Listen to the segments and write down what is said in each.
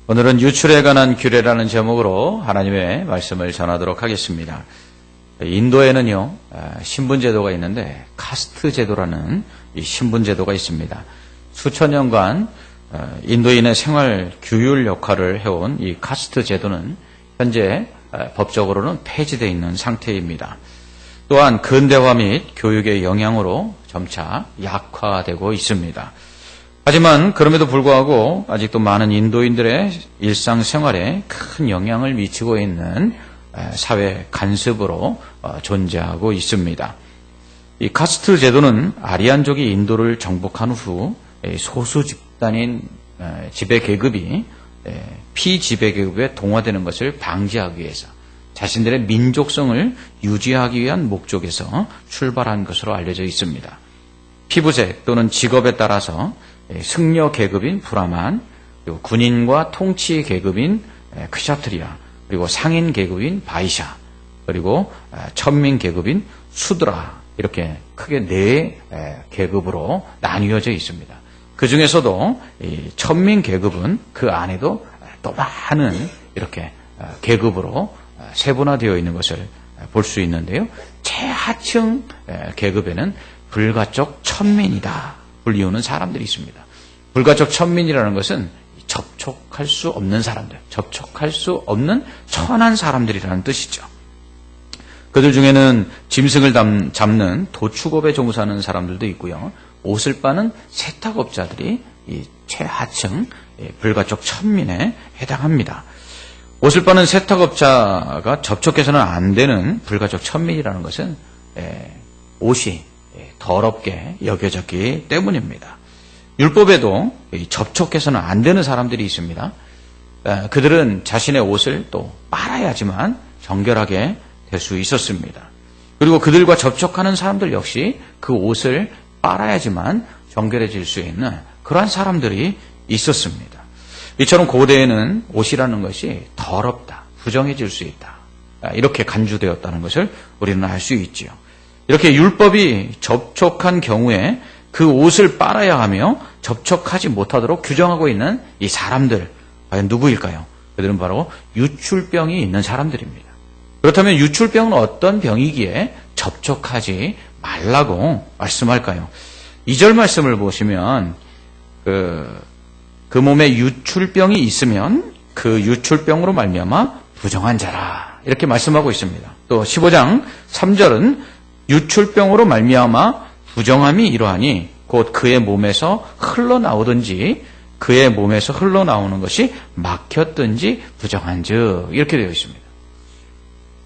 오늘은 유출에 관한 규례라는 제목으로 하나님의 말씀을 전하도록 하겠습니다. 인도에는요, 신분제도가 있는데 카스트 제도라는 이 신분제도가 있습니다. 수천 년간 인도인의 생활 규율 역할을 해온 이 카스트 제도는 현재 법적으로는 폐지되어 있는 상태입니다. 또한 근대화 및 교육의 영향으로 점차 약화되고 있습니다. 하지만 그럼에도 불구하고 아직도 많은 인도인들의 일상생활에 큰 영향을 미치고 있는 사회 간섭으로 존재하고 있습니다. 이 카스트 제도는 아리안족이 인도를 정복한 후 소수 집단인 지배계급이 피지배계급에 동화되는 것을 방지하기 위해서 자신들의 민족성을 유지하기 위한 목적에서 출발한 것으로 알려져 있습니다. 피부색 또는 직업에 따라서 승려 계급인 브라만, 그리고 군인과 통치 계급인 크샤트리아, 그리고 상인 계급인 바이샤, 그리고 천민 계급인 수드라, 이렇게 크게 네 계급으로 나뉘어져 있습니다. 그 중에서도 천민 계급은 그 안에도 또 많은 이렇게 계급으로 세분화되어 있는 것을 볼 수 있는데요. 최하층 계급에는 불가촉 천민이다 불리우는 사람들이 있습니다. 불가촉 천민이라는 것은 접촉할 수 없는 사람들, 접촉할 수 없는 천한 사람들이라는 뜻이죠. 그들 중에는 짐승을 잡는 도축업에 종사하는 사람들도 있고요. 옷을 빠는 세탁업자들이 이 최하층 불가촉 천민에 해당합니다. 옷을 빠는 세탁업자가 접촉해서는 안 되는 불가촉 천민이라는 것은 옷이 더럽게 여겨졌기 때문입니다. 율법에도 접촉해서는 안 되는 사람들이 있습니다. 그들은 자신의 옷을 또 빨아야지만 정결하게 될 수 있었습니다. 그리고 그들과 접촉하는 사람들 역시 그 옷을 빨아야지만 정결해질 수 있는 그러한 사람들이 있었습니다. 이처럼 고대에는 옷이라는 것이 더럽다, 부정해질 수 있다, 이렇게 간주되었다는 것을 우리는 알 수 있지요. 이렇게 율법이 접촉한 경우에 그 옷을 빨아야 하며 접촉하지 못하도록 규정하고 있는 이 사람들, 과연 누구일까요? 그들은 바로 유출병이 있는 사람들입니다. 그렇다면 유출병은 어떤 병이기에 접촉하지 말라고 말씀할까요? 2절 말씀을 보시면 그 몸에 유출병이 있으면 그 유출병으로 말미암아 부정한 자라 이렇게 말씀하고 있습니다. 또 15장 3절은 유출병으로 말미암아 부정함이 이러하니 곧 그의 몸에서 흘러나오든지 그의 몸에서 흘러나오는 것이 막혔든지 부정한즉 이렇게 되어 있습니다.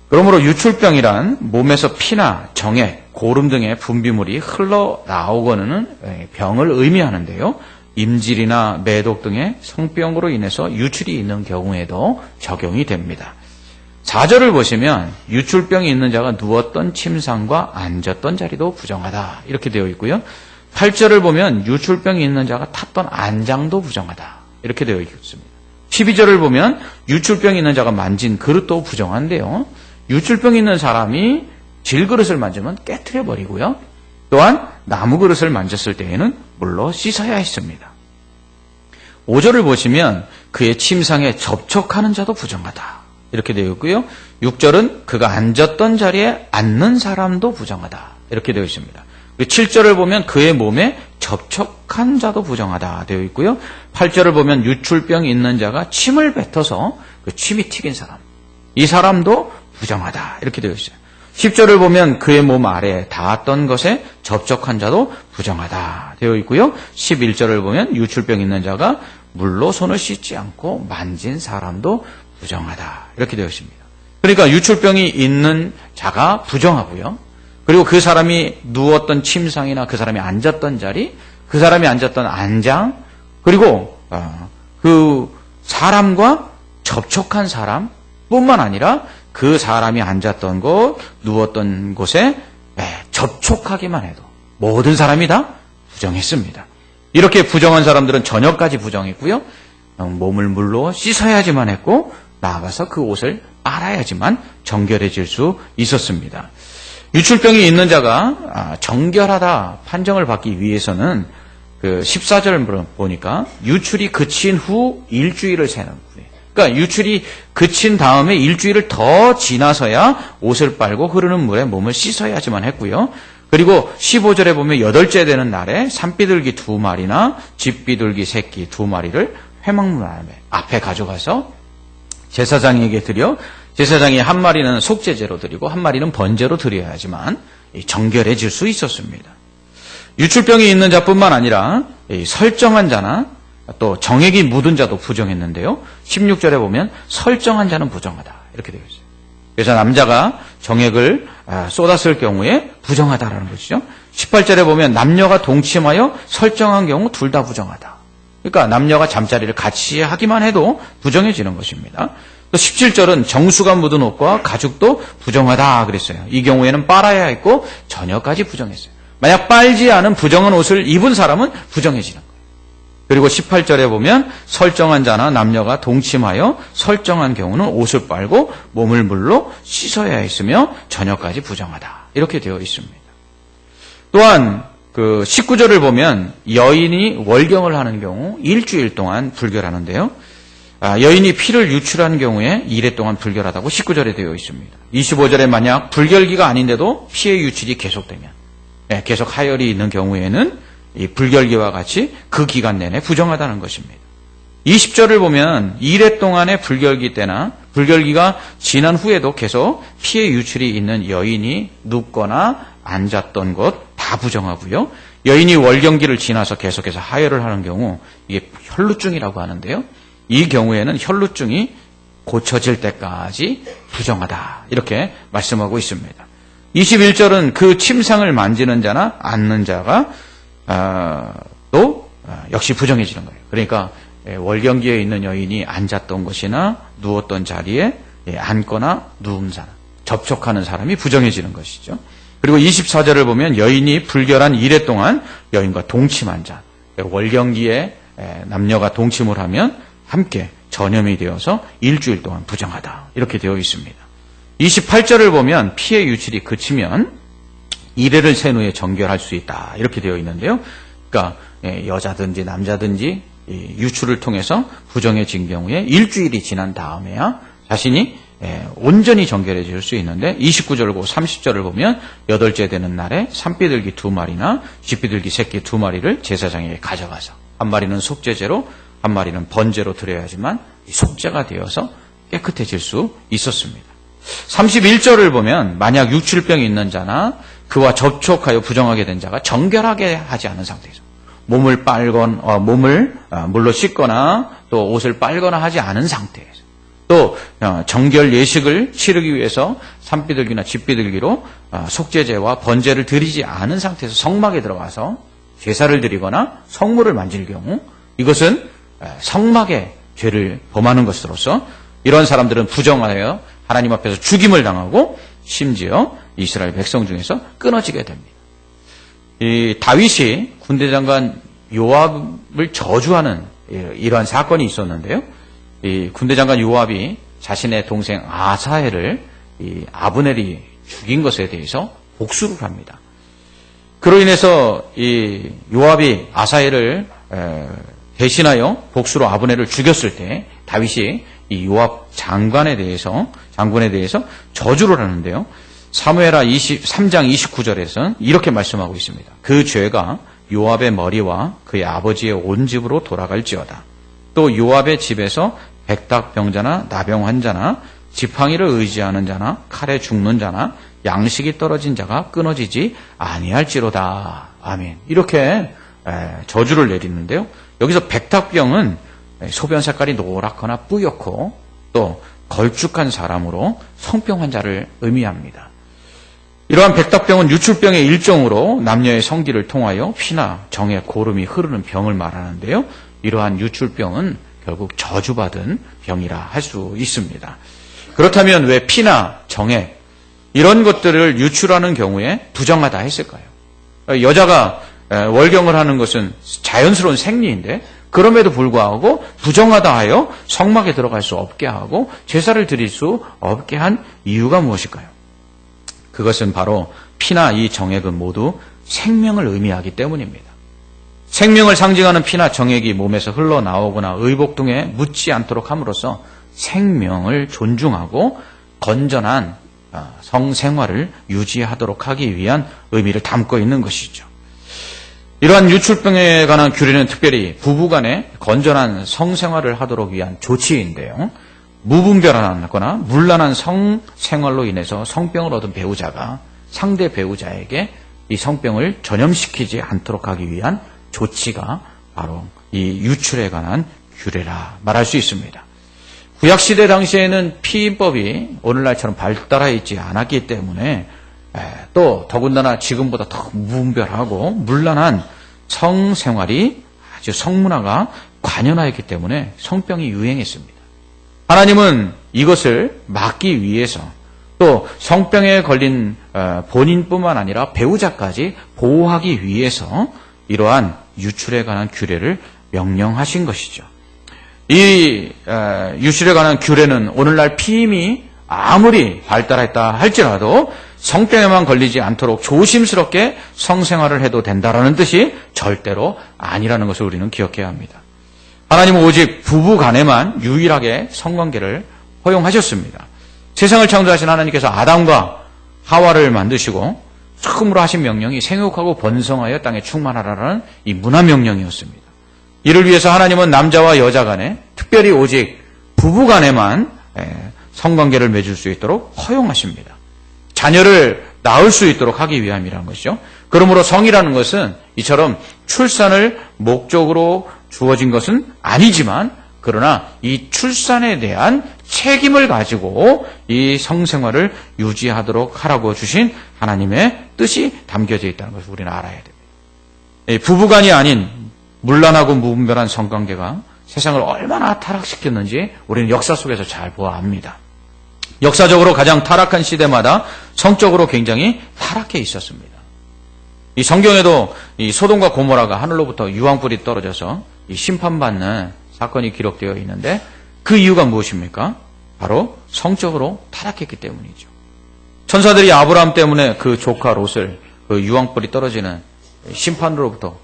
그러므로 유출병이란 몸에서 피나 정액, 고름 등의 분비물이 흘러나오거는 병을 의미하는데요. 임질이나 매독 등의 성병으로 인해서 유출이 있는 경우에도 적용이 됩니다. 4절을 보시면 유출병이 있는 자가 누웠던 침상과 앉았던 자리도 부정하다 이렇게 되어 있고요. 8절을 보면 유출병이 있는 자가 탔던 안장도 부정하다 이렇게 되어 있습니다. 12절을 보면 유출병이 있는 자가 만진 그릇도 부정한데요. 유출병이 있는 사람이 질그릇을 만지면 깨트려 버리고요. 또한 나무 그릇을 만졌을 때에는 물로 씻어야 했습니다. 5절을 보시면 그의 침상에 접촉하는 자도 부정하다 이렇게 되어 있고요. 6절은 그가 앉았던 자리에 앉는 사람도 부정하다 이렇게 되어 있습니다. 7절을 보면 그의 몸에 접촉한 자도 부정하다 되어 있고요. 8절을 보면 유출병이 있는 자가 침을 뱉어서 그 침이 튀긴 사람, 이 사람도 부정하다 이렇게 되어 있어요. 10절을 보면 그의 몸 아래에 닿았던 것에 접촉한 자도 부정하다 되어 있고요. 11절을 보면 유출병 있는 자가 물로 손을 씻지 않고 만진 사람도 부정하다 이렇게 되어 있습니다. 그러니까 유출병이 있는 자가 부정하고요. 그리고 그 사람이 누웠던 침상이나 그 사람이 앉았던 자리, 그 사람이 앉았던 안장, 그리고 그 사람과 접촉한 사람뿐만 아니라 그 사람이 앉았던 곳, 누웠던 곳에 접촉하기만 해도 모든 사람이 다 부정했습니다. 이렇게 부정한 사람들은 저녁까지 부정했고요. 몸을 물로 씻어야지만 했고 나아가서 그 옷을 빨아야지만 정결해질 수 있었습니다. 유출병이 있는 자가 정결하다 판정을 받기 위해서는 그 14절 보니까 유출이 그친 후 일주일을 세는 후에. 그러니까 유출이 그친 다음에 일주일을 더 지나서야 옷을 빨고 흐르는 물에 몸을 씻어야지만 했고요. 그리고 15절에 보면 8째 되는 날에 산비둘기 2마리나 집비둘기 새끼 2마리를 회막문 앞에 가져가서 제사장에게 드려 제사장이 한 마리는 속죄제로 드리고 한 마리는 번제로 드려야지만 정결해질 수 있었습니다. 유출병이 있는 자뿐만 아니라 설정한 자나 또 정액이 묻은 자도 부정했는데요. 16절에 보면 설정한 자는 부정하다 이렇게 되어 있어요. 그래서 남자가 정액을 쏟았을 경우에 부정하다라는 것이죠. 18절에 보면 남녀가 동침하여 설정한 경우 둘 다 부정하다. 그러니까 남녀가 잠자리를 같이 하기만 해도 부정해지는 것입니다. 또 17절은 정수가 묻은 옷과 가죽도 부정하다 그랬어요. 이 경우에는 빨아야 했고 저녁까지 부정했어요. 만약 빨지 않은 부정한 옷을 입은 사람은 부정해지는 거예요. 그리고 18절에 보면 설정한 자나 남녀가 동침하여 설정한 경우는 옷을 빨고 몸을 물로 씻어야 했으며 저녁까지 부정하다. 이렇게 되어 있습니다. 또한 그 19절을 보면 여인이 월경을 하는 경우 일주일 동안 불결하는데요. 여인이 피를 유출한 경우에 2일 동안 불결하다고 19절에 되어 있습니다. 25절에 만약 불결기가 아닌데도 피의 유출이 계속되면 계속 하혈이 있는 경우에는 이 불결기와 같이 그 기간 내내 부정하다는 것입니다. 20절을 보면 2일 동안의 불결기 때나 불결기가 지난 후에도 계속 피의 유출이 있는 여인이 눕거나 앉았던 것 다 부정하고요. 여인이 월경기를 지나서 계속해서 하혈을 하는 경우 이게 혈루증이라고 하는데요. 이 경우에는 혈루증이 고쳐질 때까지 부정하다 이렇게 말씀하고 있습니다. 21절은 그 침상을 만지는 자나 앉는 자가 또 역시 부정해지는 거예요. 그러니까 월경기에 있는 여인이 앉았던 것이나 누웠던 자리에 앉거나 누운 사람, 접촉하는 사람이 부정해지는 것이죠. 그리고 24절을 보면 여인이 불결한 1회 동안 여인과 동침한 자, 월경기에 남녀가 동침을 하면 함께 전염이 되어서 일주일 동안 부정하다 이렇게 되어 있습니다. 28절을 보면 피의 유출이 그치면 1회를 센 후에 정결할 수 있다 이렇게 되어 있는데요. 그러니까 여자든지 남자든지 유출을 통해서 부정해진 경우에 일주일이 지난 다음에야 자신이 온전히 정결해질 수 있는데 29절과 30절을 보면 8째 되는 날에 산비둘기 2마리나 집비둘기 새끼 2마리를 제사장에게 가져가서 한 마리는 속죄제로 한 마리는 번제로 드려야지만 속죄가 되어서 깨끗해질 수 있었습니다. 31절을 보면 만약 유출병이 있는 자나 그와 접촉하여 부정하게 된 자가 정결하게 하지 않은 상태에서 몸을 물로 씻거나 또 옷을 빨거나 하지 않은 상태에서 또 정결 예식을 치르기 위해서 산비둘기나 집비둘기로 속죄제와 번제를 드리지 않은 상태에서 성막에 들어가서 제사를 드리거나 성물을 만질 경우 이것은 성막의 죄를 범하는 것으로서 이런 사람들은 부정하여 하나님 앞에서 죽임을 당하고 심지어 이스라엘 백성 중에서 끊어지게 됩니다. 이 다윗이 군대장관 요압을 저주하는 이러한 사건이 있었는데요. 이 군대장관 요압이 자신의 동생 아사헬을 이 아브넬이 죽인 것에 대해서 복수를 합니다. 그로 인해서 이 요압이 아사헬을 대신하여 복수로 아브넬을 죽였을 때 다윗이 이 요압 장군에 대해서 저주를 하는데요. 사무엘하 3장 29절에서는 이렇게 말씀하고 있습니다. 그 죄가 요압의 머리와 그의 아버지의 온 집으로 돌아갈지어다. 또 요압의 집에서 백탁병자나 나병 환자나 지팡이를 의지하는 자나 칼에 죽는 자나 양식이 떨어진 자가 끊어지지 아니할지로다. 아멘. 이렇게 저주를 내리는데요. 여기서 백탁병은 소변 색깔이 노랗거나 뿌옇고 또 걸쭉한 사람으로 성병 환자를 의미합니다. 이러한 백탁병은 유출병의 일종으로 남녀의 성기를 통하여 피나 정의 고름이 흐르는 병을 말하는데요. 이러한 유출병은 결국 저주받은 병이라 할 수 있습니다. 그렇다면 왜 피나 정액 이런 것들을 유출하는 경우에 부정하다 했을까요? 여자가 월경을 하는 것은 자연스러운 생리인데 그럼에도 불구하고 부정하다 하여 성막에 들어갈 수 없게 하고 제사를 드릴 수 없게 한 이유가 무엇일까요? 그것은 바로 피나 이 정액은 모두 생명을 의미하기 때문입니다. 생명을 상징하는 피나 정액이 몸에서 흘러나오거나 의복 등에 묻지 않도록 함으로써 생명을 존중하고 건전한 성생활을 유지하도록 하기 위한 의미를 담고 있는 것이죠. 이러한 유출병에 관한 규례는 특별히 부부간에 건전한 성생활을 하도록 위한 조치인데요. 무분별하거나 문란한 성생활로 인해서 성병을 얻은 배우자가 상대 배우자에게 이 성병을 전염시키지 않도록 하기 위한 조치가 바로 이 유출에 관한 규례라 말할 수 있습니다. 구약시대 당시에는 피임법이 오늘날처럼 발달해 있지 않았기 때문에 또 더군다나 지금보다 더 무분별하고 문란한 성생활이 아주 성문화가 관연하였기 때문에 성병이 유행했습니다. 하나님은 이것을 막기 위해서 또 성병에 걸린 본인뿐만 아니라 배우자까지 보호하기 위해서 이러한 유출에 관한 규례를 명령하신 것이죠. 이 유출에 관한 규례는 오늘날 피임이 아무리 발달했다 할지라도 성병에만 걸리지 않도록 조심스럽게 성생활을 해도 된다라는 뜻이 절대로 아니라는 것을 우리는 기억해야 합니다. 하나님은 오직 부부 간에만 유일하게 성관계를 허용하셨습니다. 세상을 창조하신 하나님께서 아담과 하와를 만드시고 처음으로 하신 명령이 생육하고 번성하여 땅에 충만하라는 이 문화 명령이었습니다. 이를 위해서 하나님은 남자와 여자 간에 특별히 오직 부부 간에만 성관계를 맺을 수 있도록 허용하십니다. 자녀를 낳을 수 있도록 하기 위함이라는 것이죠. 그러므로 성이라는 것은 이처럼 출산을 목적으로 주어진 것은 아니지만 그러나 이 출산에 대한 책임을 가지고 이 성생활을 유지하도록 하라고 주신 하나님의 뜻이 담겨져 있다는 것을 우리는 알아야 됩니다. 부부간이 아닌 문란하고 무분별한 성관계가 세상을 얼마나 타락시켰는지 우리는 역사 속에서 잘 보아합니다. 역사적으로 가장 타락한 시대마다 성적으로 굉장히 타락해 있었습니다. 이 성경에도 이 소돔과 고모라가 하늘로부터 유황불이 떨어져서 이 심판받는 사건이 기록되어 있는데 그 이유가 무엇입니까? 바로 성적으로 타락했기 때문이죠. 천사들이 아브라함 때문에 그 조카 롯을 그 유황불이 떨어지는 심판으로부터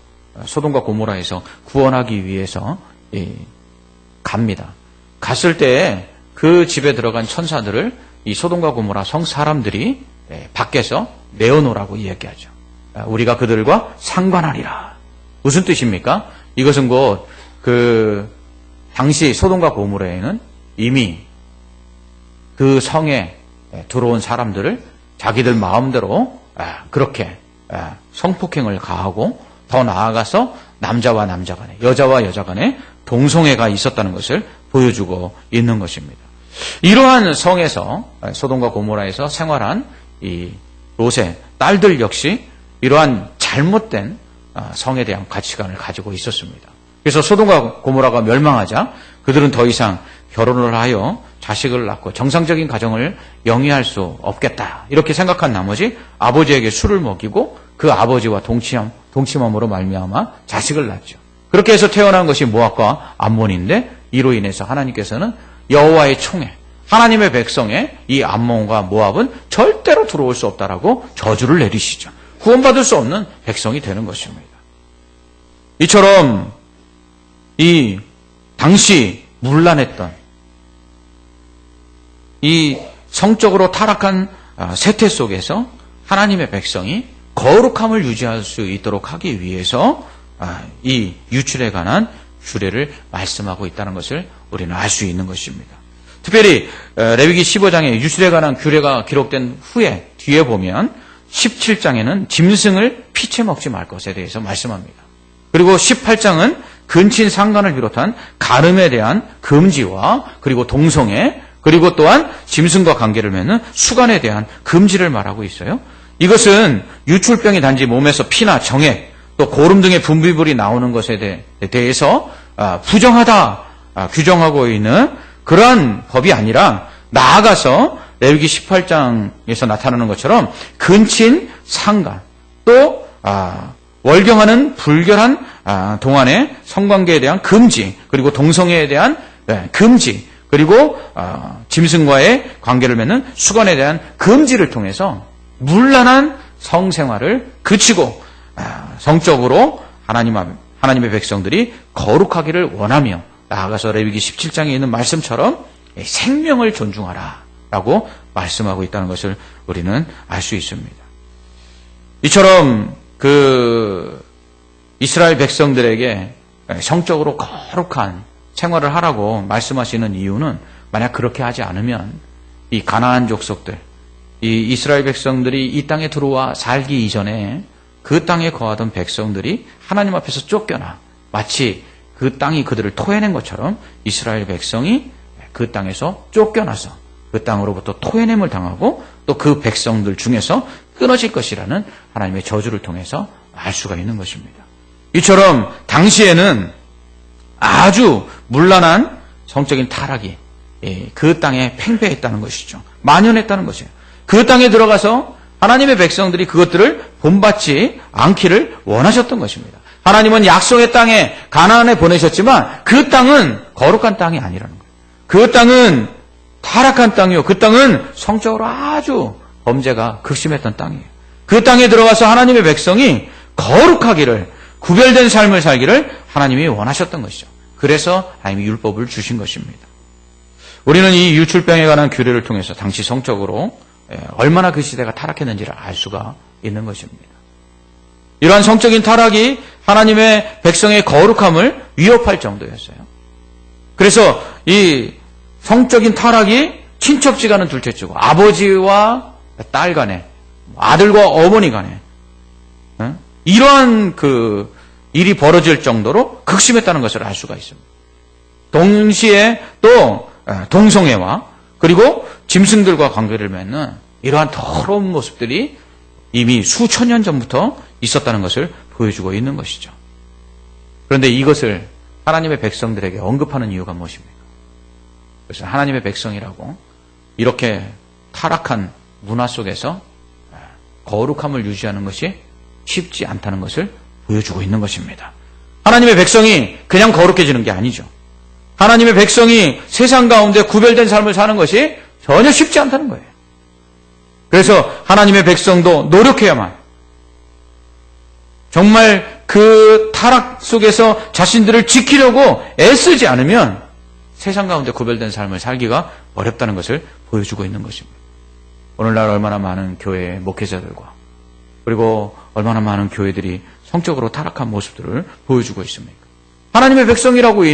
소돔과 고모라에서 구원하기 위해서 갑니다. 갔을 때에 그 집에 들어간 천사들을 이 소돔과 고모라 성 사람들이 밖에서 내어놓으라고 이야기하죠. 우리가 그들과 상관하리라. 무슨 뜻입니까? 이것은 곧 그 당시 소돔과 고모라에는 이미 그 성에 들어온 사람들을 자기들 마음대로 그렇게 성폭행을 가하고 더 나아가서 남자와 남자 간에 여자와 여자 간에 동성애가 있었다는 것을 보여주고 있는 것입니다. 이러한 성에서 소돔과 고모라에서 생활한 이 롯의 딸들 역시 이러한 잘못된 성에 대한 가치관을 가지고 있었습니다. 그래서 소돔과 고모라가 멸망하자 그들은 더 이상 결혼을 하여 자식을 낳고 정상적인 가정을 영위할 수 없겠다 이렇게 생각한 나머지 아버지에게 술을 먹이고 그 아버지와 동침함으로 말미암아 자식을 낳죠. 그렇게 해서 태어난 것이 모압과 암몬인데 이로 인해서 하나님께서는 여호와의 총에 하나님의 백성에 이 암몬과 모압은 절대로 들어올 수 없다라고 저주를 내리시죠. 구원받을 수 없는 백성이 되는 것입니다. 이처럼 이 당시 문란했던 이 성적으로 타락한 세태 속에서 하나님의 백성이 거룩함을 유지할 수 있도록 하기 위해서 이 유출에 관한 규례를 말씀하고 있다는 것을 우리는 알 수 있는 것입니다. 특별히 레위기 15장에 유출에 관한 규례가 기록된 후에 뒤에 보면 17장에는 짐승을 피채 먹지 말 것에 대해서 말씀합니다. 그리고 18장은 근친 상간을 비롯한 간음에 대한 금지와 그리고 동성애 그리고 또한 짐승과 관계를 맺는 수간에 대한 금지를 말하고 있어요. 이것은 유출병이 단지 몸에서 피나 정액 또 고름 등의 분비물이 나오는 것에 대해서 부정하다 규정하고 있는 그러한 법이 아니라 나아가서 레위기 18장에서 나타나는 것처럼 근친 상간 또 월경하는 불결한 동안의 성관계에 대한 금지 그리고 동성애에 대한 금지 그리고 짐승과의 관계를 맺는 수간에 대한 금지를 통해서 문란한 성생활을 그치고 성적으로 하나님의 백성들이 거룩하기를 원하며 나아가서 레위기 17장에 있는 말씀처럼 생명을 존중하라 라고 말씀하고 있다는 것을 우리는 알 수 있습니다. 이처럼 이스라엘 백성들에게 성적으로 거룩한 생활을 하라고 말씀하시는 이유는 만약 그렇게 하지 않으면 이 가나안 족속들, 이 이스라엘 백성들이 이 땅에 들어와 살기 이전에 그 땅에 거하던 백성들이 하나님 앞에서 쫓겨나 마치 그 땅이 그들을 토해낸 것처럼 이스라엘 백성이 그 땅에서 쫓겨나서 그 땅으로부터 토해냄을 당하고 또 그 백성들 중에서 끊어질 것이라는 하나님의 저주를 통해서 알 수가 있는 것입니다. 이처럼 당시에는 아주 문란한 성적인 타락이 그 땅에 팽배했다는 것이죠. 만연했다는 것이에요. 그 땅에 들어가서 하나님의 백성들이 그것들을 본받지 않기를 원하셨던 것입니다. 하나님은 약속의 땅에 가나안에 보내셨지만 그 땅은 거룩한 땅이 아니라는 거예요. 그 땅은 타락한 땅이요. 그 땅은 성적으로 아주 범죄가 극심했던 땅이에요. 그 땅에 들어가서 하나님의 백성이 거룩하기를, 구별된 삶을 살기를 하나님이 원하셨던 것이죠. 그래서 하나님이 율법을 주신 것입니다. 우리는 이 유출병에 관한 규례를 통해서 당시 성적으로 얼마나 그 시대가 타락했는지를 알 수가 있는 것입니다. 이러한 성적인 타락이 하나님의 백성의 거룩함을 위협할 정도였어요. 그래서 이 성적인 타락이 친척지간은 둘째치고 아버지와 딸 간에, 아들과 어머니 간에 이러한 일이 벌어질 정도로 극심했다는 것을 알 수가 있습니다. 동시에 또 동성애와 그리고 짐승들과 관계를 맺는 이러한 더러운 모습들이 이미 수천 년 전부터 있었다는 것을 보여주고 있는 것이죠. 그런데 이것을 하나님의 백성들에게 언급하는 이유가 무엇입니까? 그래서 하나님의 백성이라고 이렇게 타락한 문화 속에서 거룩함을 유지하는 것이 쉽지 않다는 것을 보여주고 있는 것입니다. 하나님의 백성이 그냥 거룩해지는 게 아니죠. 하나님의 백성이 세상 가운데 구별된 삶을 사는 것이 전혀 쉽지 않다는 거예요. 그래서 하나님의 백성도 노력해야만 정말 그 타락 속에서 자신들을 지키려고 애쓰지 않으면 세상 가운데 구별된 삶을 살기가 어렵다는 것을 보여주고 있는 것입니다. 오늘날 얼마나 많은 교회의 목회자들과 그리고 얼마나 많은 교회들이 성적으로 타락한 모습들을 보여주고 있습니까? 하나님의 백성이라고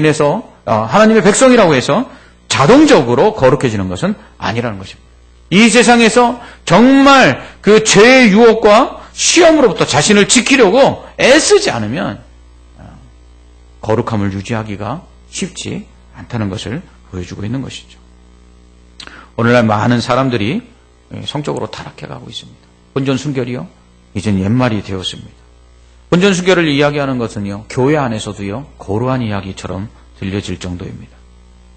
해서 자동적으로 거룩해지는 것은 아니라는 것입니다. 이 세상에서 정말 그 죄의 유혹과 시험으로부터 자신을 지키려고 애쓰지 않으면 거룩함을 유지하기가 쉽지 않다는 것을 보여주고 있는 것이죠. 오늘날 많은 사람들이 성적으로 타락해가고 있습니다. 본전 순결이요, 이젠 옛말이 되었습니다. 본전 순결을 이야기하는 것은요, 교회 안에서도요, 고루한 이야기처럼 들려질 정도입니다.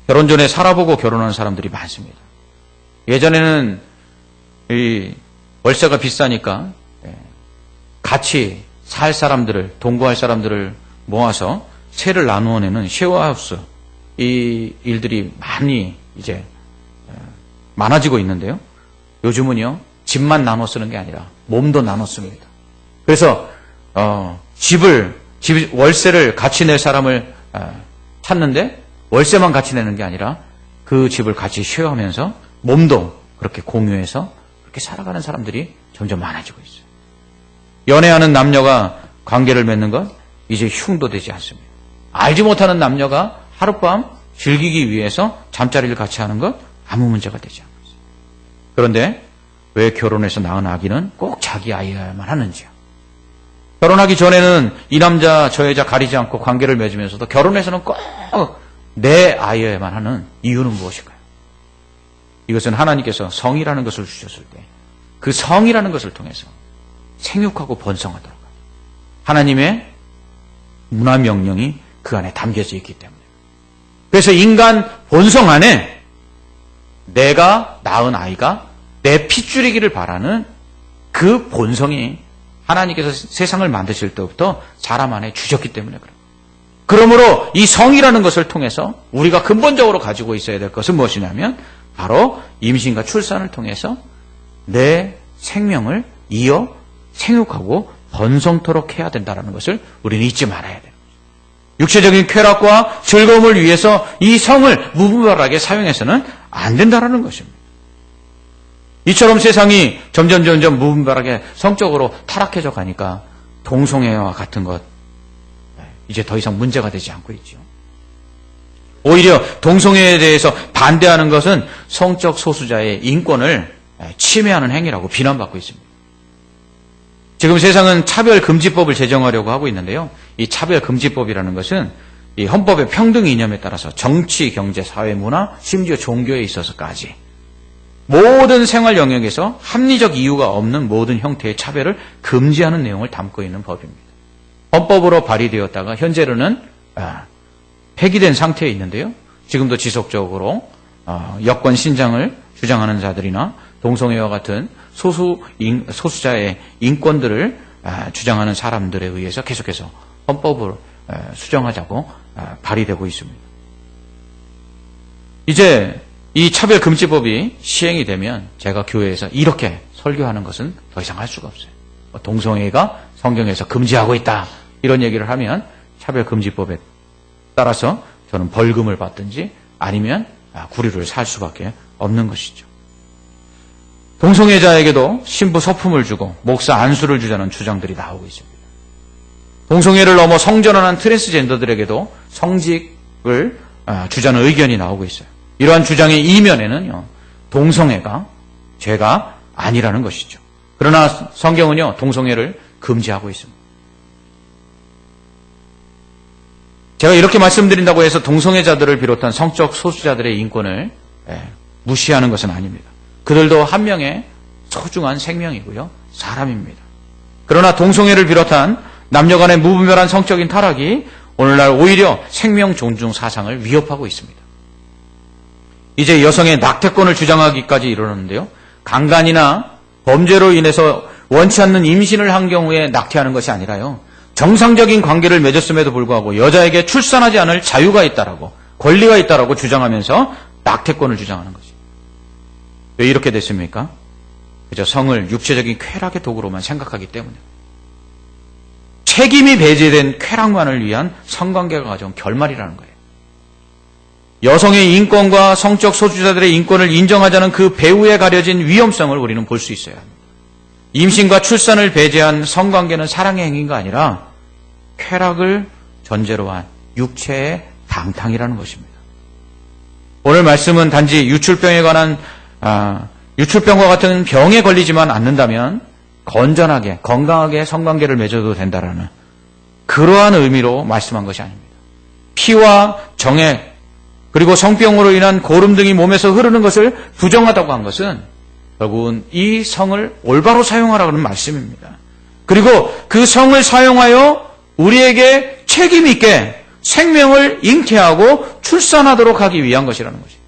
결혼 전에 살아보고 결혼하는 사람들이 많습니다. 예전에는 이 월세가 비싸니까 같이 살 사람들을, 동거할 사람들을 모아서 세를 나누어 내는 쉐어하우스, 이 일들이 많이 이제 많아지고 있는데요. 요즘은요, 집만 나눠 쓰는 게 아니라 몸도 나눠 씁니다. 그래서 월세를 같이 낼 사람을 찾는데 월세만 같이 내는 게 아니라 그 집을 같이 쉐어하면서 몸도 그렇게 공유해서 그렇게 살아가는 사람들이 점점 많아지고 있어요. 연애하는 남녀가 관계를 맺는 것 이제 흉도 되지 않습니다. 알지 못하는 남녀가 하룻밤 즐기기 위해서 잠자리를 같이 하는 것 아무 문제가 되지 않고 있어요. 그런데 왜 결혼해서 낳은 아기는 꼭 자기 아이여야만 하는지요? 결혼하기 전에는 이 남자 저 여자 가리지 않고 관계를 맺으면서도 결혼해서는 꼭 내 아이여야만 하는 이유는 무엇일까요? 이것은 하나님께서 성이라는 것을 주셨을 때 그 성이라는 것을 통해서 생육하고 번성하도록 하나님의 문화 명령이 그 안에 담겨져 있기 때문에, 그래서 인간 본성 안에 내가 낳은 아이가 내 핏줄이기를 바라는 그 본성이 하나님께서 세상을 만드실 때부터 사람 안에 주셨기 때문에 그래요. 그러므로 이 성이라는 것을 통해서 우리가 근본적으로 가지고 있어야 될 것은 무엇이냐면 바로 임신과 출산을 통해서 내 생명을 이어 생육하고 번성토록 해야 된다는 것을 우리는 잊지 말아야 돼요. 육체적인 쾌락과 즐거움을 위해서 이 성을 무분별하게 사용해서는 안 된다는 것입니다. 이처럼 세상이 점점 무분별하게 성적으로 타락해져 가니까 동성애와 같은 것 이제 더 이상 문제가 되지 않고 있죠. 오히려 동성애에 대해서 반대하는 것은 성적 소수자의 인권을 침해하는 행위라고 비난받고 있습니다. 지금 세상은 차별금지법을 제정하려고 하고 있는데요. 이 차별금지법이라는 것은 이 헌법의 평등 이념에 따라서 정치, 경제, 사회, 문화, 심지어 종교에 있어서까지 모든 생활 영역에서 합리적 이유가 없는 모든 형태의 차별을 금지하는 내용을 담고 있는 법입니다. 헌법으로 발의되었다가 현재로는 폐기된 상태에 있는데요. 지금도 지속적으로 여권 신장을 주장하는 자들이나 동성애와 같은 소수자의 인권들을 주장하는 사람들에 의해서 계속해서 헌법을 수정하자고 발의되고 있습니다. 이제 이 차별금지법이 시행이 되면 제가 교회에서 이렇게 설교하는 것은 더 이상 할 수가 없어요. 동성애가 성경에서 금지하고 있다 이런 얘기를 하면 차별금지법에 따라서 저는 벌금을 받든지 아니면 구류를 살 수밖에 없는 것이죠. 동성애자에게도 신부 서품을 주고 목사 안수를 주자는 주장들이 나오고 있습니다. 동성애를 넘어 성전환한 트랜스젠더들에게도 성직을 주자는 의견이 나오고 있어요. 이러한 주장의 이면에는요, 동성애가 죄가 아니라는 것이죠. 그러나 성경은요, 동성애를 금지하고 있습니다. 제가 이렇게 말씀드린다고 해서 동성애자들을 비롯한 성적 소수자들의 인권을 무시하는 것은 아닙니다. 그들도 한 명의 소중한 생명이고요, 사람입니다. 그러나 동성애를 비롯한 남녀 간의 무분별한 성적인 타락이 오늘날 오히려 생명 존중 사상을 위협하고 있습니다. 이제 여성의 낙태권을 주장하기까지 이르렀는데요. 강간이나 범죄로 인해서 원치 않는 임신을 한 경우에 낙태하는 것이 아니라요. 정상적인 관계를 맺었음에도 불구하고 여자에게 출산하지 않을 자유가 있다라고, 권리가 있다라고 주장하면서 낙태권을 주장하는 것이죠. 왜 이렇게 됐습니까? 그저 성을 육체적인 쾌락의 도구로만 생각하기 때문에. 책임이 배제된 쾌락만을 위한 성관계가 가져온 결말이라는 거예요. 여성의 인권과 성적 소수자들의 인권을 인정하자는 그 배후에 가려진 위험성을 우리는 볼 수 있어야 합니다. 임신과 출산을 배제한 성관계는 사랑의 행위가 아니라 쾌락을 전제로 한 육체의 방탕이라는 것입니다. 오늘 말씀은 단지 유출병에 관한 유출병과 같은 병에 걸리지만 않는다면 건전하게 건강하게 성관계를 맺어도 된다라는 그러한 의미로 말씀한 것이 아닙니다. 피와 정액 그리고 성병으로 인한 고름 등이 몸에서 흐르는 것을 부정하다고 한 것은 결국은 이 성을 올바로 사용하라는 말씀입니다. 그리고 그 성을 사용하여 우리에게 책임 있게 생명을 잉태하고 출산하도록 하기 위한 것이라는 것입니다.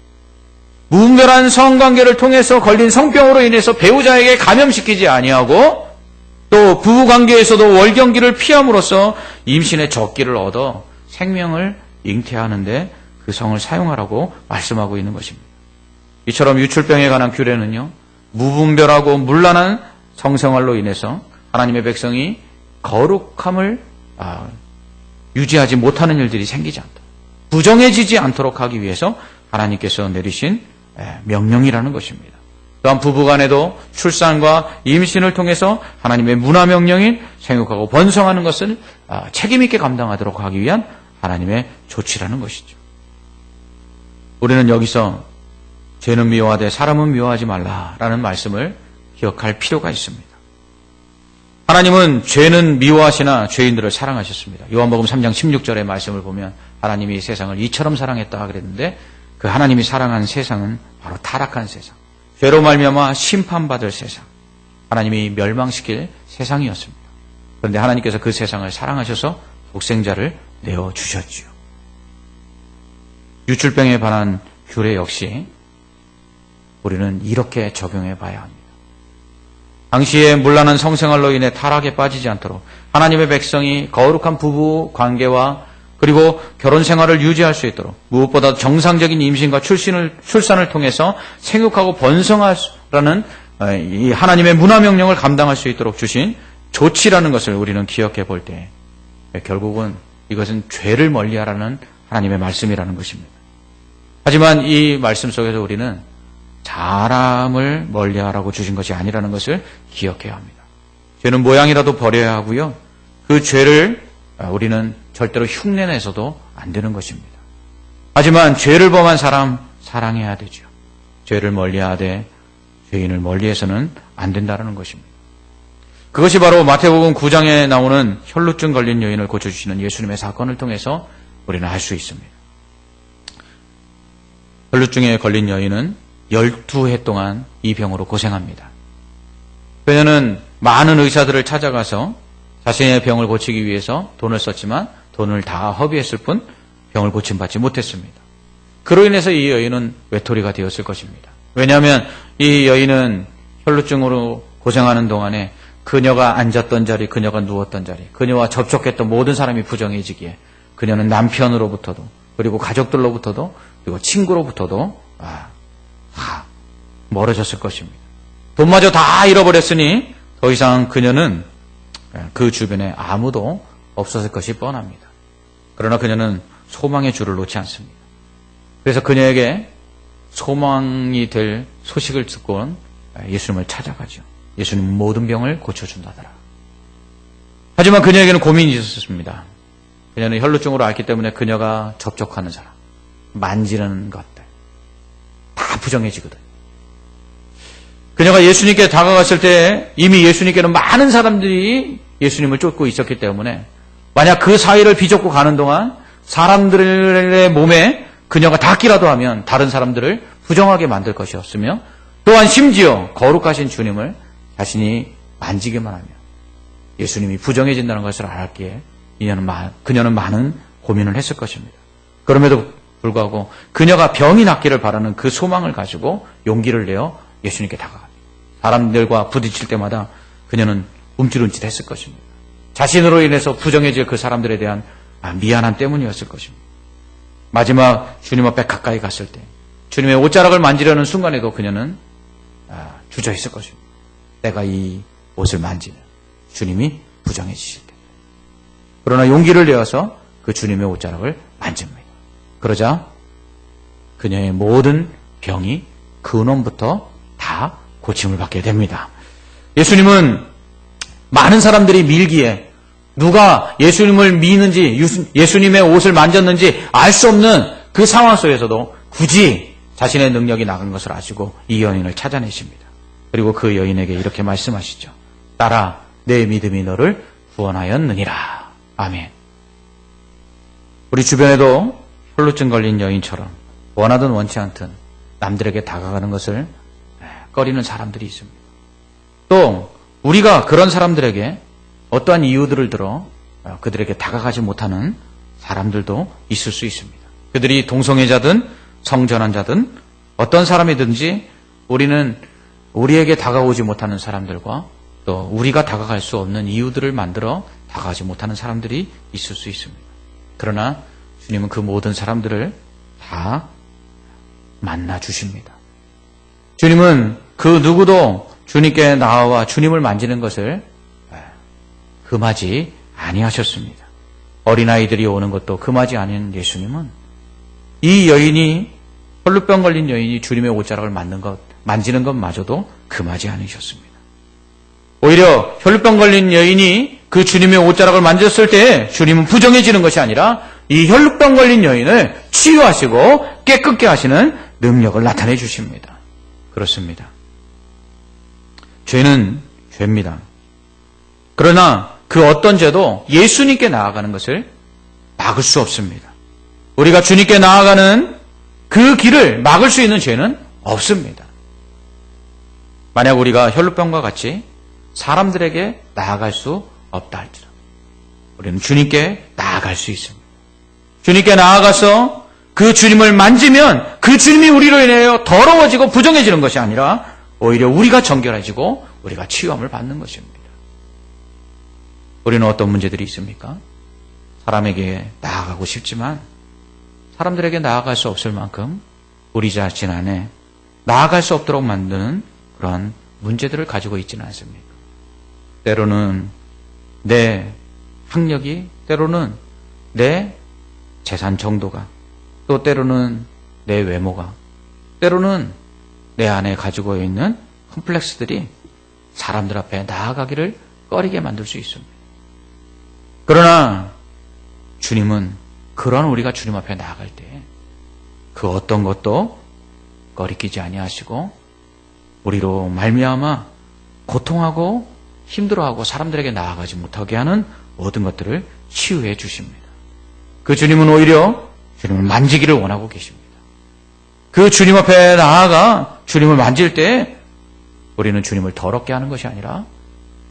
무분별한 성관계를 통해서 걸린 성병으로 인해서 배우자에게 감염시키지 아니하고 또 부부관계에서도 월경기를 피함으로써 임신의 적기를 얻어 생명을 잉태하는데 그 성을 사용하라고 말씀하고 있는 것입니다. 이처럼 유출병에 관한 규례는요, 무분별하고 문란한 성생활로 인해서 하나님의 백성이 거룩함을 유지하지 못하는 일들이 생기지 않도록, 부정해지지 않도록 하기 위해서 하나님께서 내리신 명령이라는 것입니다. 또한 부부간에도 출산과 임신을 통해서 하나님의 문화명령인 생육하고 번성하는 것을 책임있게 감당하도록 하기 위한 하나님의 조치라는 것이죠. 우리는 여기서 죄는 미워하되 사람은 미워하지 말라라는 말씀을 기억할 필요가 있습니다. 하나님은 죄는 미워하시나 죄인들을 사랑하셨습니다. 요한복음 3장 16절의 말씀을 보면 하나님이 세상을 이처럼 사랑했다 그랬는데 그 하나님이 사랑한 세상은 바로 타락한 세상, 죄로 말미암아 심판받을 세상, 하나님이 멸망시킬 세상이었습니다. 그런데 하나님께서 그 세상을 사랑하셔서 독생자를 내어주셨지요. 유출병에 관한 규례 역시 우리는 이렇게 적용해 봐야 합니다. 당시에 문란한 성생활로 인해 타락에 빠지지 않도록 하나님의 백성이 거룩한 부부 관계와 그리고 결혼 생활을 유지할 수 있도록 무엇보다 정상적인 임신과 출산을 통해서 생육하고 번성하라는 이 하나님의 문화명령을 감당할 수 있도록 주신 조치라는 것을 우리는 기억해 볼 때 결국은 이것은 죄를 멀리하라는 하나님의 말씀이라는 것입니다. 하지만 이 말씀 속에서 우리는 사람을 멀리하라고 주신 것이 아니라는 것을 기억해야 합니다. 죄는 모양이라도 버려야 하고요. 그 죄를 우리는 절대로 흉내내서도 안 되는 것입니다. 하지만 죄를 범한 사람 사랑해야 되죠. 죄를 멀리하되 죄인을 멀리해서는 안 된다는 것입니다. 그것이 바로 마태복음 9장에 나오는 혈루증 걸린 여인을 고쳐주시는 예수님의 사건을 통해서 우리는 알 수 있습니다. 혈루증에 걸린 여인은 12해 동안 이 병으로 고생합니다. 그녀는 많은 의사들을 찾아가서 자신의 병을 고치기 위해서 돈을 썼지만 돈을 다 허비했을 뿐 병을 고침받지 못했습니다. 그로 인해서 이 여인은 외톨이가 되었을 것입니다. 왜냐하면 이 여인은 혈루증으로 고생하는 동안에 그녀가 앉았던 자리, 그녀가 누웠던 자리, 그녀와 접촉했던 모든 사람이 부정해지기에 그녀는 남편으로부터도 그리고 가족들로부터도 그리고 친구로부터도 다 멀어졌을 것입니다. 돈마저 다 잃어버렸으니 더 이상 그녀는 그 주변에 아무도 없었을 것이 뻔합니다. 그러나 그녀는 소망의 줄을 놓지 않습니다. 그래서 그녀에게 소망이 될 소식을 듣고는 예수님을 찾아가죠. 예수님은 모든 병을 고쳐준다더라. 하지만 그녀에게는 고민이 있었습니다. 그녀는 혈루증으로 앓기 때문에 그녀가 접촉하는 사람, 만지는 것들 다 부정해지거든요. 그녀가 예수님께 다가갔을 때 이미 예수님께는 많은 사람들이 예수님을 쫓고 있었기 때문에 만약 그 사이를 비좁고 가는 동안 사람들의 몸에 그녀가 닿기라도 하면 다른 사람들을 부정하게 만들 것이었으며 또한 심지어 거룩하신 주님을 자신이 만지기만 하면 예수님이 부정해진다는 것을 알았기에 그녀는 많은 고민을 했을 것입니다. 그럼에도 불구하고 그녀가 병이 낫기를 바라는 그 소망을 가지고 용기를 내어 예수님께 다가갑니다. 사람들과 부딪힐 때마다 그녀는 움찔움찔했을 것입니다. 자신으로 인해서 부정해질 그 사람들에 대한 미안함 때문이었을 것입니다. 마지막 주님 앞에 가까이 갔을 때 주님의 옷자락을 만지려는 순간에도 그녀는 주저했을 것입니다. 내가 이 옷을 만지면 주님이 부정해지실 때. 그러나 용기를 내어서 그 주님의 옷자락을 만집니다. 그러자 그녀의 모든 병이 근원부터 다 고침을 받게 됩니다. 예수님은 많은 사람들이 밀기에 누가 예수님을 미는지 예수님의 옷을 만졌는지 알 수 없는 그 상황 속에서도 굳이 자신의 능력이 나간 것을 아시고 이 여인을 찾아내십니다. 그리고 그 여인에게 이렇게 말씀하시죠. 딸아, 내 믿음이 너를 구원하였느니라. 아멘. 우리 주변에도 혈루증 걸린 여인처럼 원하든 원치 않든 남들에게 다가가는 것을 꺼리는 사람들이 있습니다. 또 우리가 그런 사람들에게 어떠한 이유들을 들어 그들에게 다가가지 못하는 사람들도 있을 수 있습니다. 그들이 동성애자든 성전환자든 어떤 사람이든지 우리는 우리에게 다가오지 못하는 사람들과 또 우리가 다가갈 수 없는 이유들을 만들어 다가가지 못하는 사람들이 있을 수 있습니다. 그러나 주님은 그 모든 사람들을 다 만나 주십니다. 주님은 그 누구도 주님께 나와 주님을 만지는 것을 금하지 아니하셨습니다. 어린아이들이 오는 것도 금하지 않은 예수님은 이 여인이 혈루병 걸린 여인이 주님의 옷자락을 만지는 것마저도 금하지 않으셨습니다. 오히려 혈루병 걸린 여인이 그 주님의 옷자락을 만졌을 때 주님은 부정해지는 것이 아니라 이 혈루병 걸린 여인을 치유하시고 깨끗게 하시는 능력을 나타내 주십니다. 그렇습니다. 죄는 죄입니다. 그러나 그 어떤 죄도 예수님께 나아가는 것을 막을 수 없습니다. 우리가 주님께 나아가는 그 길을 막을 수 있는 죄는 없습니다. 만약 우리가 혈루병과 같이 사람들에게 나아갈 수 없다 할지라도 우리는 주님께 나아갈 수 있습니다. 주님께 나아가서 그 주님을 만지면 그 주님이 우리로 인하여 더러워지고 부정해지는 것이 아니라 오히려 우리가 정결해지고 우리가 치유함을 받는 것입니다. 우리는 어떤 문제들이 있습니까? 사람에게 나아가고 싶지만 사람들에게 나아갈 수 없을 만큼 우리 자신 안에 나아갈 수 없도록 만드는 그러한 문제들을 가지고 있지는 않습니까? 때로는 내 학력이, 때로는 내 재산 정도가, 또 때로는 내 외모가, 때로는 내 안에 가지고 있는 컴플렉스들이 사람들 앞에 나아가기를 꺼리게 만들 수 있습니다. 그러나 주님은 그런 우리가 주님 앞에 나아갈 때 그 어떤 것도 꺼리끼지 아니하시고 우리로 말미암아 고통하고 힘들어하고 사람들에게 나아가지 못하게 하는 모든 것들을 치유해 주십니다. 그 주님은 오히려 주님을 만지기를 원하고 계십니다. 그 주님 앞에 나아가 주님을 만질 때 우리는 주님을 더럽게 하는 것이 아니라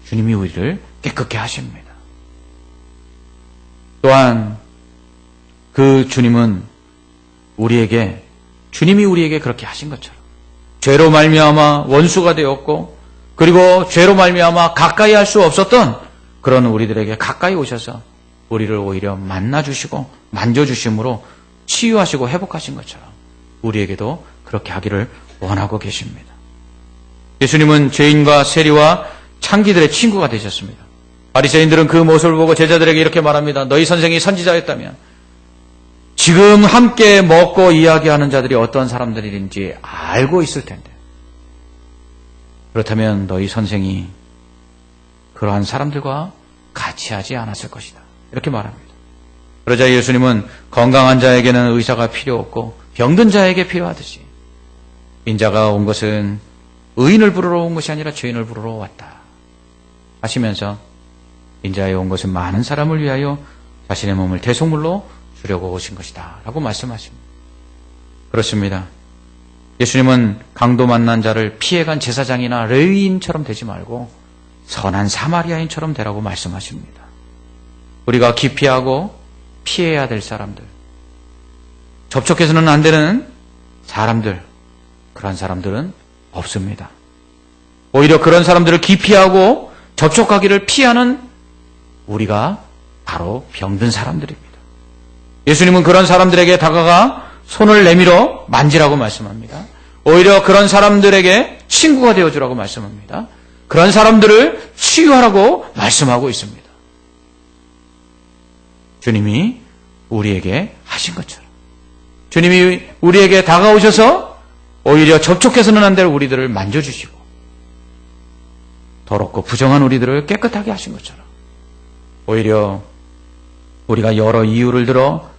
주님이 우리를 깨끗게 하십니다. 또한 그 주님은 주님이 우리에게 그렇게 하신 것처럼 죄로 말미암아 원수가 되었고, 그리고 죄로 말미암아 가까이 할 수 없었던 그런 우리들에게 가까이 오셔서 우리를 오히려 만나주시고 만져주심으로 치유하시고 회복하신 것처럼 우리에게도 그렇게 하기를 원하고 계십니다. 예수님은 죄인과 세리와 창기들의 친구가 되셨습니다. 바리새인들은 그 모습을 보고 제자들에게 이렇게 말합니다. 너희 선생이 선지자였다면 지금 함께 먹고 이야기하는 자들이 어떤 사람들인지 알고 있을 텐데, 그렇다면 너희 선생이 그러한 사람들과 같이 하지 않았을 것이다. 이렇게 말합니다. 그러자 예수님은 건강한 자에게는 의사가 필요 없고 병든 자에게 필요하듯이 인자가 온 것은 의인을 부르러 온 것이 아니라 죄인을 부르러 왔다 하시면서 인자에 온 것은 많은 사람을 위하여 자신의 몸을 대속물로 주려고 오신 것이다 라고 말씀하십니다. 그렇습니다. 예수님은 강도 만난 자를 피해간 제사장이나 레위인처럼 되지 말고 선한 사마리아인처럼 되라고 말씀하십니다. 우리가 기피하고 피해야 될 사람들, 접촉해서는 안 되는 사람들, 그런 사람들은 없습니다. 오히려 그런 사람들을 기피하고 접촉하기를 피하는 우리가 바로 병든 사람들입니다. 예수님은 그런 사람들에게 다가가 손을 내밀어 만지라고 말씀합니다. 오히려 그런 사람들에게 친구가 되어주라고 말씀합니다. 그런 사람들을 치유하라고 말씀하고 있습니다. 주님이 우리에게 하신 것처럼 주님이 우리에게 다가오셔서 오히려 접촉해서는 안 될 우리들을 만져주시고 더럽고 부정한 우리들을 깨끗하게 하신 것처럼 오히려 우리가 여러 이유를 들어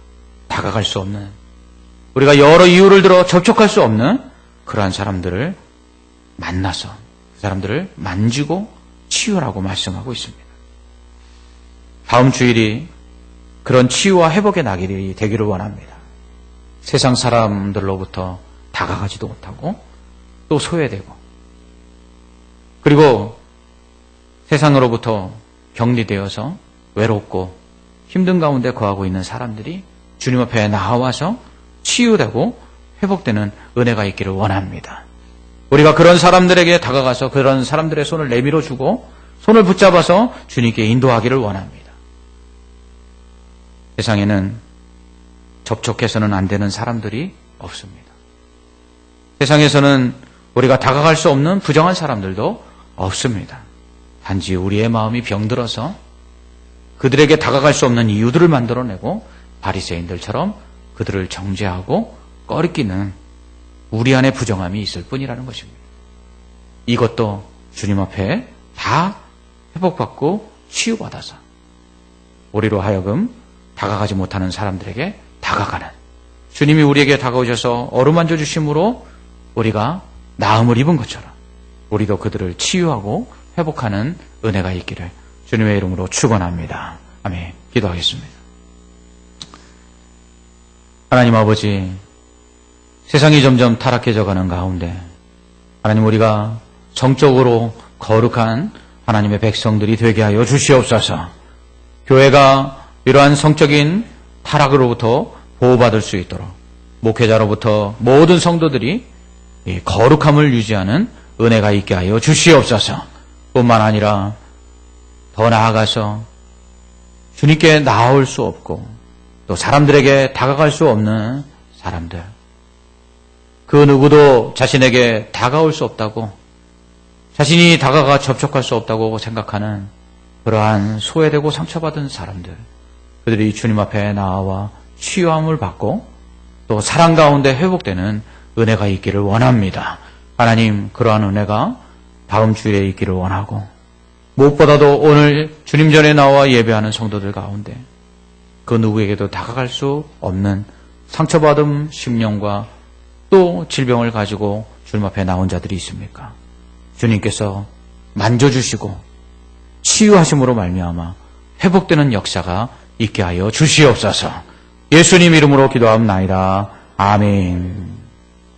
다가갈 수 없는, 우리가 여러 이유를 들어 접촉할 수 없는 그러한 사람들을 만나서 그 사람들을 만지고 치유라고 말씀하고 있습니다. 다음 주일이 그런 치유와 회복의 낙일이 되기를 원합니다. 세상 사람들로부터 다가가지도 못하고 또 소외되고, 그리고 세상으로부터 격리되어서 외롭고 힘든 가운데 거하고 있는 사람들이 주님 앞에 나와서 치유되고 회복되는 은혜가 있기를 원합니다. 우리가 그런 사람들에게 다가가서 그런 사람들의 손을 내밀어 주고 손을 붙잡아서 주님께 인도하기를 원합니다. 세상에는 접촉해서는 안 되는 사람들이 없습니다. 세상에서는 우리가 다가갈 수 없는 부정한 사람들도 없습니다. 단지 우리의 마음이 병들어서 그들에게 다가갈 수 없는 이유들을 만들어내고 바리새인들처럼 그들을 정죄하고 꺼리끼는 우리 안에 부정함이 있을 뿐이라는 것입니다. 이것도 주님 앞에 다 회복받고 치유받아서 우리로 하여금 다가가지 못하는 사람들에게 다가가는, 주님이 우리에게 다가오셔서 어루만져 주심으로 우리가 나음을 입은 것처럼 우리도 그들을 치유하고 회복하는 은혜가 있기를 주님의 이름으로 축원합니다. 아멘. 기도하겠습니다. 하나님 아버지, 세상이 점점 타락해져 가는 가운데 하나님, 우리가 정적으로 거룩한 하나님의 백성들이 되게 하여 주시옵소서. 교회가 이러한 성적인 타락으로부터 보호받을 수 있도록 목회자로부터 모든 성도들이 이 거룩함을 유지하는 은혜가 있게 하여 주시옵소서. 뿐만 아니라 더 나아가서 주님께 나아올 수 없고 또 사람들에게 다가갈 수 없는 사람들, 그 누구도 자신에게 다가올 수 없다고, 자신이 다가가 접촉할 수 없다고 생각하는 그러한 소외되고 상처받은 사람들, 그들이 주님 앞에 나와 치유함을 받고 또 사랑 가운데 회복되는 은혜가 있기를 원합니다. 하나님, 그러한 은혜가 다음 주일에 있기를 원하고, 무엇보다도 오늘 주님 전에 나와 예배하는 성도들 가운데 그 누구에게도 다가갈 수 없는 상처받은 심령과 또 질병을 가지고 주님 앞에 나온 자들이 있습니까? 주님께서 만져주시고 치유하심으로 말미암아 회복되는 역사가 있게 하여 주시옵소서. 예수님 이름으로 기도합나이다. 아멘.